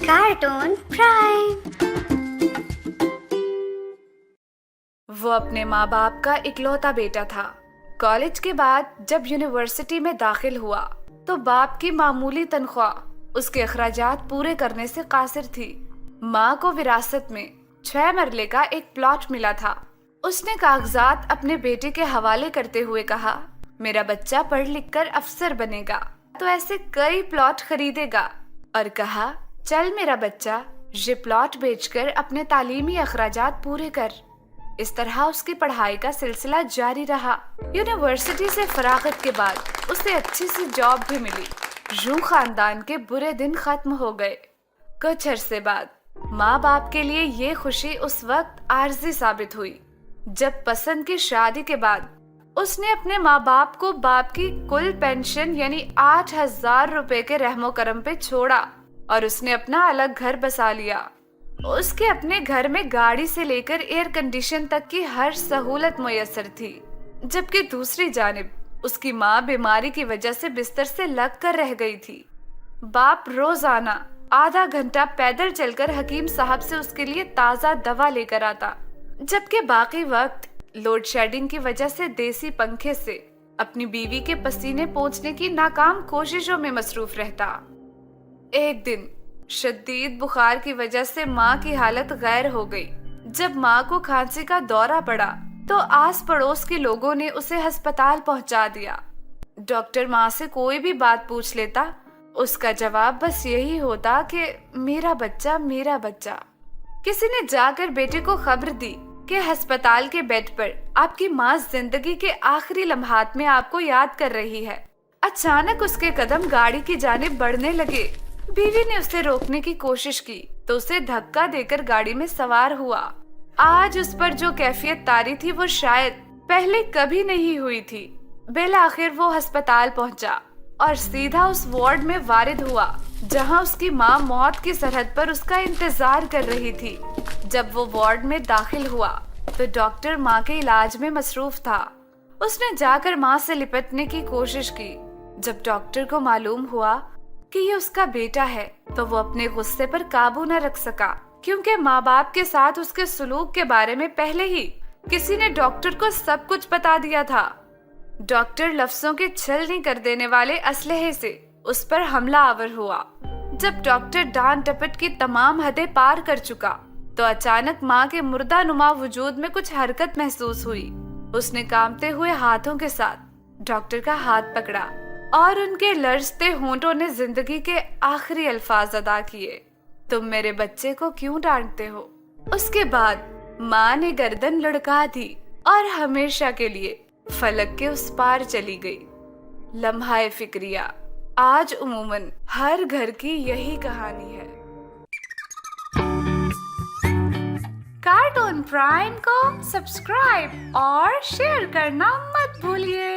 Cartoon prime. وہ اپنے ماں باپ کا اکلوتا بیٹا تھا۔ کالج کے بعد جب یونیورسٹی میں داخل ہوا تو باپ کی معمولی تنخواہ اس کے اخراجات پورے کرنے سے قاصر تھی۔ ماں کو وراثت میں 6 مرلے کا ایک پلاٹ ملا تھا۔ اس نے کاغذات اپنے بیٹے کے حوالے کرتے ہوئے کہا، میرا بچہ پڑھ لکھ کر افسر بنے گا تو ایسے کئی پلاٹ خریدے گا، اور کہا، چل میرا بچہ یہ پلاٹ بیچ کر اپنے تعلیمی اخراجات پورے کر۔ اس طرح اس کی پڑھائی کا سلسلہ جاری رہا۔ یونیورسٹی سے فراغت کے بعد اسے اچھی سی جاب بھی ملی۔ یوں خاندان کے برے دن ختم ہو گئے۔ کچھ عرصے بعد ماں باپ کے لیے یہ خوشی اس وقت عارضی ثابت ہوئی جب پسند کی شادی کے بعد اس نے اپنے ماں باپ کو باپ کی کل پینشن یعنی 8,000 روپے کے رحم و کرم پہ چھوڑا اور اس نے اپنا الگ گھر بسا لیا۔ اس کے اپنے گھر میں گاڑی سے لے کر ایئر کنڈیشن تک کی ہر سہولت میسر تھی، جبکہ دوسری جانب اس کی ماں بیماری کی وجہ سے بستر سے لگ کر رہ گئی تھی۔ باپ روزانہ آدھا گھنٹہ پیدل چل کر حکیم صاحب سے اس کے لیے تازہ دوا لے کر آتا، جبکہ باقی وقت لوڈ شیڈنگ کی وجہ سے دیسی پنکھے سے اپنی بیوی کے پسینے پونچھنے کی ناکام کوششوں میں مصروف رہتا۔ ایک دن شدید بخار کی وجہ سے ماں کی حالت غیر ہو گئی۔ جب ماں کو کھانسی کا دورہ پڑا تو آس پڑوس کے لوگوں نے اسے ہسپتال پہنچا دیا۔ ڈاکٹر ماں سے کوئی بھی بات پوچھ لیتا، اس کا جواب بس یہی ہوتا کہ میرا بچہ میرا بچہ۔ کسی نے جا کر بیٹے کو خبر دی کہ ہسپتال کے بیڈ پر آپ کی ماں زندگی کے آخری لمحات میں آپ کو یاد کر رہی ہے۔ اچانک اس کے قدم گاڑی کی جانب بڑھنے لگے۔ بیوی نے اسے روکنے کی کوشش کی تو اسے دھکا دے کر گاڑی میں سوار ہوا۔ آج اس پر جو کیفیت طاری تھی وہ شاید پہلے کبھی نہیں ہوئی تھی۔ بالآخر وہ ہسپتال پہنچا اور سیدھا اس وارڈ میں وارد ہوا جہاں اس کی ماں موت کی سرحد پر اس کا انتظار کر رہی تھی۔ جب وہ وارڈ میں داخل ہوا تو ڈاکٹر ماں کے علاج میں مصروف تھا۔ اس نے جا کر ماں سے لپٹنے کی کوشش کی۔ جب ڈاکٹر کو معلوم ہوا کہ یہ اس کا بیٹا ہے تو وہ اپنے غصے پر قابو نہ رکھ سکا، کیونکہ ماں باپ کے ساتھ اس کے سلوک کے بارے میں پہلے ہی کسی نے ڈاکٹر کو سب کچھ بتا دیا تھا۔ ڈاکٹر لفظوں کے چھلنی کر دینے والے اسلحے سے اس پر حملہ آور ہوا۔ جب ڈاکٹر ڈانٹ ڈپٹ کی تمام حدیں پار کر چکا تو اچانک ماں کے مردہ نما وجود میں کچھ حرکت محسوس ہوئی۔ اس نے کانپتے ہوئے ہاتھوں کے ساتھ ڈاکٹر کا ہاتھ پکڑا اور ان کے لرزتے ہونٹوں نے زندگی کے آخری الفاظ ادا کیے، تم میرے بچے کو کیوں ڈانٹتے ہو؟ اس کے بعد ماں نے گردن لڑکا دی اور ہمیشہ کے لیے فلک کے اس پار چلی گئی۔ لمحہ فکریہ آج عموماً ہر گھر کی یہی کہانی ہے۔ کارٹون پرائم کو سبسکرائب اور شیئر کرنا مت بھولیے۔